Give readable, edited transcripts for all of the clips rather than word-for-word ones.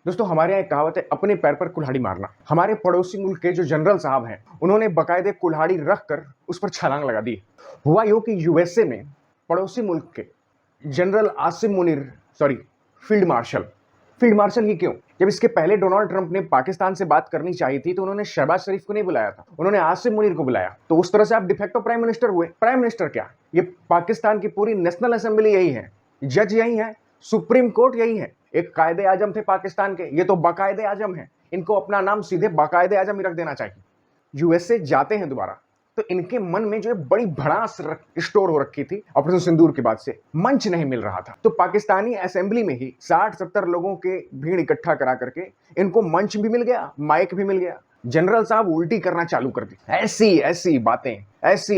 दोस्तों हमारे यहाँ एक कहावत है, अपने पैर पर कुल्हाड़ी मारना। हमारे पड़ोसी मुल्क के जो जनरल साहब हैं, उन्होंने बाकायदे कुल्हाड़ी रख कर उस पर छलांग लगा दी। हुआ यूं कि यूएसए में पड़ोसी मुल्क के general Asim Munir, sorry, field marshal ही क्यों, जब इसके पहले डोनाल्ड ट्रंप ने पाकिस्तान से बात करनी चाहिए थी तो उन्होंने शहबाज शरीफ को नहीं बुलाया था, उन्होंने आसिम मुनीर को बुलाया। तो उस तरह से आप डिफेक्टो प्राइम मिनिस्टर हुए। प्राइम मिनिस्टर क्या, ये पाकिस्तान की पूरी नेशनल असेंबली यही है, जज यही है, सुप्रीम कोर्ट यही है। एक कायदे आजम थे पाकिस्तान के, ये तो बाकायदे आजम है। इनको अपना नाम सीधे बाकायदे आजम ही रख देना चाहिए। यूएसए जाते हैं दोबारा तो इनके मन में जो है बड़ी भड़ास स्टोर हो रखी थी ऑपरेशन सिंदूर के बाद से, मंच नहीं मिल रहा था। तो पाकिस्तानी असेंबली में ही 60-70 लोगों के भीड़ इकट्ठा करा करके इनको मंच भी मिल गया, माइक भी मिल गया। जनरल साहब उल्टी करना चालू कर दी, ऐसी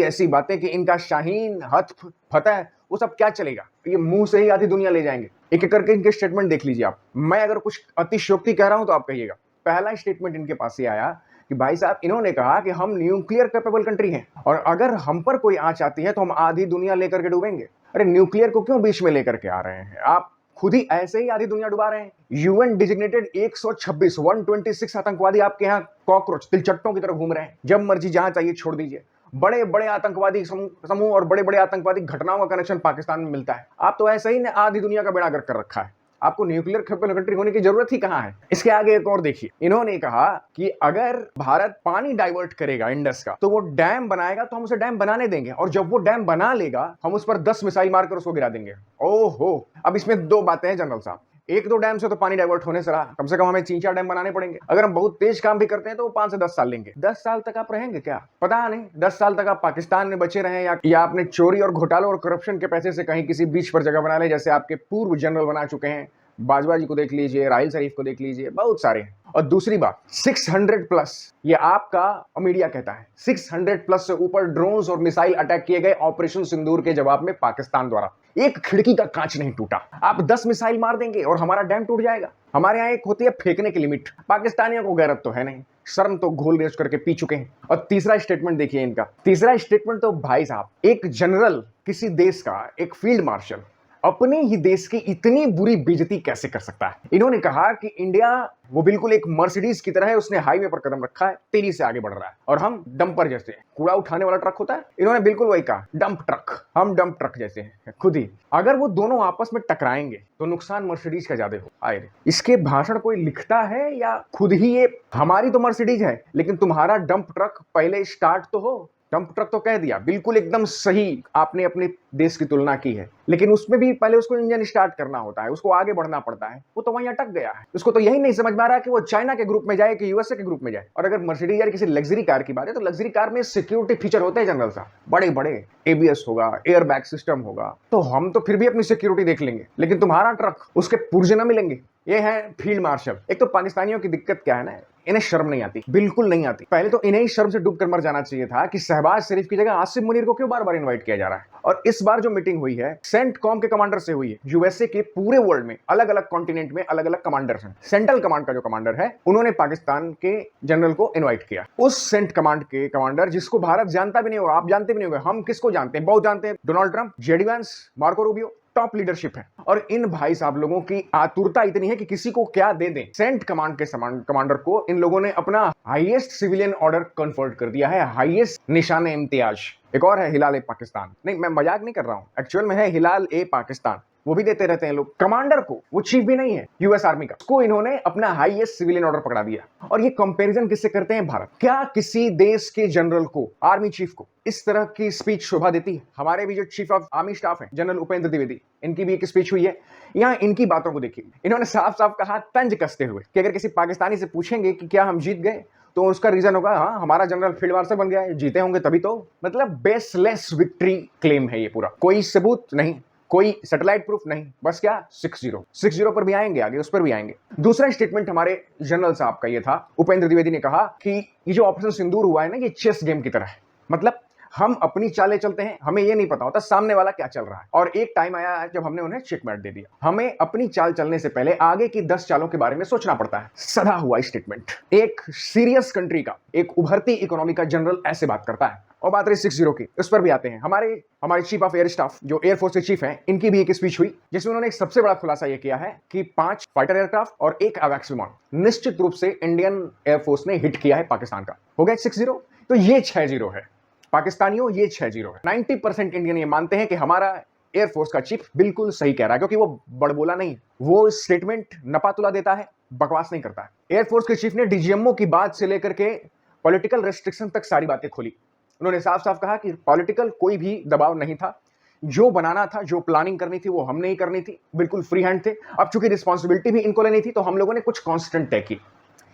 ऐसी बातें कि इनका शाहीन हथ फतह वो सब क्या चलेगा, ये मुंह से ही आधी दुनिया ले जाएंगे। एक एक करके इनके स्टेटमेंट देख लीजिए आप। मैं अगर कुछ अतिशयोक्ति कह रहा हूं तो आप कहिएगा। पहला स्टेटमेंट इनके पास से आया कि भाई साहब, इन्होंने कहा कि हम न्यूक्लियर कैपेबल कंट्री हैं और अगर हम पर कोई आंच आती है तो हम आधी दुनिया लेकर के डूबेंगे। अरे न्यूक्लियर को क्यों बीच में लेकर के आ रहे हैं आप, खुद ही ऐसे ही आधी दुनिया डुबा रहे हैं। यूएन डिजिग्नेटेड 126 आतंकवादी आपके यहाँ कॉकरोच तिलचट्टों की तरह घूम रहे हैं, जब मर्जी जहां चाहिए छोड़ दीजिए। बड़े बड़े आतंकवादी समूह और बड़े बड़े आतंकवादी घटनाओं का कनेक्शन पाकिस्तान में मिलता है। आप तो ऐसे ही आधी दुनिया का बेड़ा गर्क कर रखा है, आपको न्यूक्लियर कैपेबल कंट्री होने की जरूरत ही कहां है। इसके आगे एक और देखिए, इन्होंने कहा कि अगर भारत पानी डाइवर्ट करेगा इंडस का तो वो डैम बनाएगा तो हम उसे डैम बनाने देंगे, और जब वो डैम बना लेगा हम उस पर 10 मिसाइल मारकर उसको गिरा देंगे। ओहो, अब इसमें दो बातें हैं जनरल साहब, एक दो डैम से तो पानी डाइवर्ट होने से रहा, कम से कम हमें 3-4 डैम बनाने पड़ेंगे। अगर हम बहुत तेज काम भी करते हैं तो वो 5 से 10 साल लेंगे। 10 साल तक आप रहेंगे क्या, पता नहीं। 10 साल तक आप पाकिस्तान में बचे रहें या आपने चोरी और घोटालों और करप्शन के पैसे से कहीं किसी बीच पर जगह बना ले, जैसे आपके पूर्व जनरल बना चुके हैं। बाजवा जी को देख लीजिए, राहिल शरीफ को देख लीजिए, बहुत सारे हैं। और दूसरी बात, 600+, ये आपका मीडिया कहता है, 600+ से ऊपर ड्रोन्स और मिसाइल अटैक किए गए ऑपरेशन सिंदूर के जवाब में पाकिस्तान द्वारा। एक खिड़की का कांच नहीं टूटा। आप 10 मिसाइल मार देंगे और हमारा डैम टूट जाएगा। हमारे यहाँ एक होती है फेंकने की लिमिट, पाकिस्तानियों को गैरत तो है नहीं, शर्म तो घोल रेच करके पी चुके हैं। और तीसरा स्टेटमेंट देखिए इनका, तीसरा स्टेटमेंट तो भाई साहब, एक जनरल किसी देश का, एक फील्ड मार्शल अपने ही देश की इतनी बुरी बेइज्जती कैसे कर सकता है। इन्होंने कहा कि इंडिया वो बिल्कुल एक मर्सिडीज की तरह है, उसने हाईवे पर कदम रखा है, तेजी से आगे बढ़ रहा है, और हम डंपर जैसे, कूड़ा उठाने वाला ट्रक होता है, इन्होंने बिल्कुल वही कहा, डंप ट्रक, हम डंप ट्रक जैसे हैं खुद ही। अगर वो दोनों आपस में टकराएंगे तो नुकसान मर्सिडीज का ज्यादा हो। आए इसके भाषण कोई लिखता है या खुद ही ये, हमारी तो मर्सिडीज है लेकिन तुम्हारा डंप ट्रक पहले स्टार्ट तो हो। डंप ट्रक तो कह दिया, बिल्कुल एकदम सही आपने अपने देश की तुलना की है, लेकिन उसमें भी पहले उसको इंजन स्टार्ट करना होता है, उसको आगे बढ़ना पड़ता है। वो तो वहीं अटक गया है। उसको तो यही नहीं समझ में आ रहा कि वो चाइना के ग्रुप में जाए कि यूएसए के ग्रुप में जाए। और अगर मर्सिडीज यार किसी लग्जरी कार की बात है तो लग्जरी कार में सिक्योरिटी फीचर होते हैं जनरल साहब, बड़े बड़े एबीएस होगा, एयर बैग सिस्टम होगा, तो हम तो फिर भी अपनी सिक्योरिटी देख लेंगे, लेकिन तुम्हारा ट्रक, उसके पुर्जे न मिलेंगे। ये है फील्ड मार्शल। एक तो पाकिस्तानियों की दिक्कत क्या है ना, इन्हें शर्म नहीं आती, बिल्कुल नहीं आती। पहले तो इन्हें ही शर्म से डूब कर मर जाना चाहिए था कि शहबाज शरीफ की जगह आसिम मुनीर को क्यों बार बार इनवाइट किया जा रहा है। और इस बार जो मीटिंग हुई है सेंटकॉम के कमांडर से हुई है। यूएसए के पूरे वर्ल्ड में अलग अलग कॉन्टिनेंट में अलग अलग कमांडर्स हैं। सेंट्रल कमांड का जो कमांडर है, उन्होंने पाकिस्तान के जनरल को इन्वाइट किया। उस सेंट कमांड के कमांडर, जिसको भारत जानता भी नहीं होगा, आप जानते भी नहीं होगा, हम किसको जानते हैं, बहुत जानते हैं, डोनाल्ड ट्रंप, जेडी वांस, मार्को रूबियो, टॉप लीडरशिप है। और इन भाई साहब लोगों की आतुरता इतनी है कि किसी को क्या दे दें। सेंट कमांड के कमांडर को इन लोगों ने अपना हाईएस्ट सिविलियन ऑर्डर कन्फर्ट कर दिया है, हाईएस्ट निशाने इम्तियाज। एक और है हिलाल ए पाकिस्तान, नहीं मैं मजाक नहीं कर रहा हूं, एक्चुअल में है हिलाल ए पाकिस्तान, वो भी देते रहते हैं लोग। कमांडर को, वो चीफ भी नहीं है यूएस आर्मी का, उसको इन्होंने अपना हाईएस्ट सिविलियन ऑर्डर पकड़ा दिया। और ये कंपैरिजन किससे करते हैं, भारत। क्या किसी देश के जनरल को, आर्मी चीफ को इस तरह की स्पीच शोभा देती है। हमारे भी जो चीफ ऑफ आर्मी स्टाफ है जनरल उपेंद्र द्विवेदी, इनकी भी एक स्पीच हुई है। यहाँ इनकी बातों को देखिए, इन्होंने साफ साफ कहा, तंज कसते हुए, कि अगर किसी पाकिस्तानी से पूछेंगे कि क्या हम जीत गए, तो उसका रीजन होगा, हाँ हमारा जनरल फील्ड मार्शल बन गया है, जीते होंगे तभी तो। मतलब बेसलेस विक्ट्री क्लेम है ये पूरा, कोई सबूत नहीं, कोई सैटेलाइट प्रूफ नहीं, बस क्या 60 पर भी आएंगे, आगे उस पर भी आएंगे। दूसरा स्टेटमेंट हमारे जनरल साहब का ये था, उपेंद्र द्विवेदी ने कहा कि ये जो ऑपरेशन सिंदूर हुआ है ना, ये चेस गेम की तरह है। मतलब हम अपनी चालें चलते हैं, हमें ये नहीं पता होता सामने वाला क्या चल रहा है। और एक टाइम आया है जब हमने उन्हें चेकमेट दे दिया। हमें अपनी चाल चलने से पहले आगे की 10 चालों के बारे में सोचना पड़ता है। सदा हुआ स्टेटमेंट, एक सीरियस कंट्री का, एक उभरती इकोनॉमी का जनरल ऐसे बात करता है। और बात रही 60 की, उस पर भी आते हैं। हमारे चीफ ऑफ एयर स्टाफ जो एयरफोर्स के चीफ हैं, इनकी भी एक स्पीच हुई जिसमें उन्होंने एक सबसे बड़ा खुलासा यह किया है कि 5 फाइटर एयरक्राफ्ट और 1 AWACS विमान निश्चित रूप से इंडियन एयरफोर्स ने हिट किया है पाकिस्तान का। हो गया 60, तो ये 60 है पाकिस्तानियों, ये 60 है। 90% इंडियन ये मानते हैं कि हमारा एयरफोर्स का चीफ बिल्कुल सही कह रहा है, क्योंकि वो बड़बोला नहीं, वो स्टेटमेंट नपातुला देता है, बकवास नहीं करता है। एयरफोर्स के चीफ ने डीजीएमओ की बात से लेकर के पॉलिटिकल रेस्ट्रिक्शन तक सारी बातें खोली। उन्होंने साफ साफ कहा कि पॉलिटिकल कोई भी दबाव नहीं था, जो बनाना था, जो प्लानिंग करनी थी वो हमने ही करनी थी, बिल्कुल फ्री हैंड थे। अब चूंकि रिस्पॉन्सिबिलिटी भी इनको लेनी थी, तो हम लोगों ने कुछ कांस्टेंट तय की।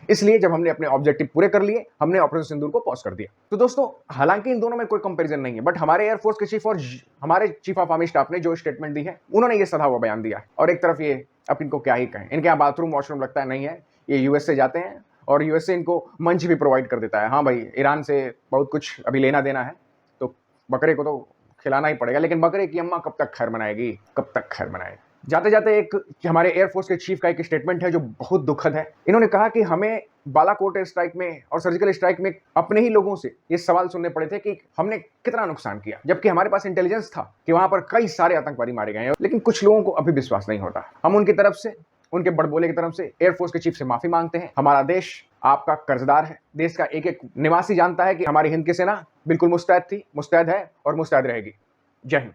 इसलिए जब हमने अपने ऑब्जेक्टिव पूरे कर लिए, हमने ऑपरेशन सिंदूर को पॉज कर दिया। तो दोस्तों, हालांकि इन दोनों में कोई कंपैरिजन नहीं है, बट हमारे एयरफोर्स के चीफ और हमारे चीफ ऑफ आर्मी स्टाफ ने जो स्टेटमेंट दी है, उन्होंने ये सदा हुआ बयान दिया है। और एक तरफ ये, अब इनको क्या ही कहें, इनके यहाँ बाथरूम वॉशरूम लगता है नहीं है, ये यूएस से जाते हैं और यूएस से इनको मंच भी प्रोवाइड कर देता है। हाँ भाई, ईरान से बहुत कुछ अभी लेना देना है, तो बकरे को तो खिलाना ही पड़ेगा, लेकिन बकरे की अम्मा कब तक खैर मनाएगी, कब तक खैर मनाएगी। जाते जाते एक हमारे एयरफोर्स के चीफ का एक स्टेटमेंट है जो बहुत दुखद है। इन्होंने कहा कि हमें बालाकोट एयर स्ट्राइक में और सर्जिकल स्ट्राइक में अपने ही लोगों से ये सवाल सुनने पड़े थे कि हमने कितना नुकसान किया, जबकि हमारे पास इंटेलिजेंस था कि वहां पर कई सारे आतंकवादी मारे गए हैं, लेकिन कुछ लोगों को अभी विश्वास नहीं होता। हम उनकी तरफ से, उनके बड़बोले की तरफ से एयरफोर्स के चीफ से माफी मांगते हैं। हमारा देश आपका कर्जदार है। देश का एक एक निवासी जानता है कि हमारी हिंद की सेना बिल्कुल मुस्तैद थी, मुस्तैद है और मुस्तैद रहेगी। जय हिंद।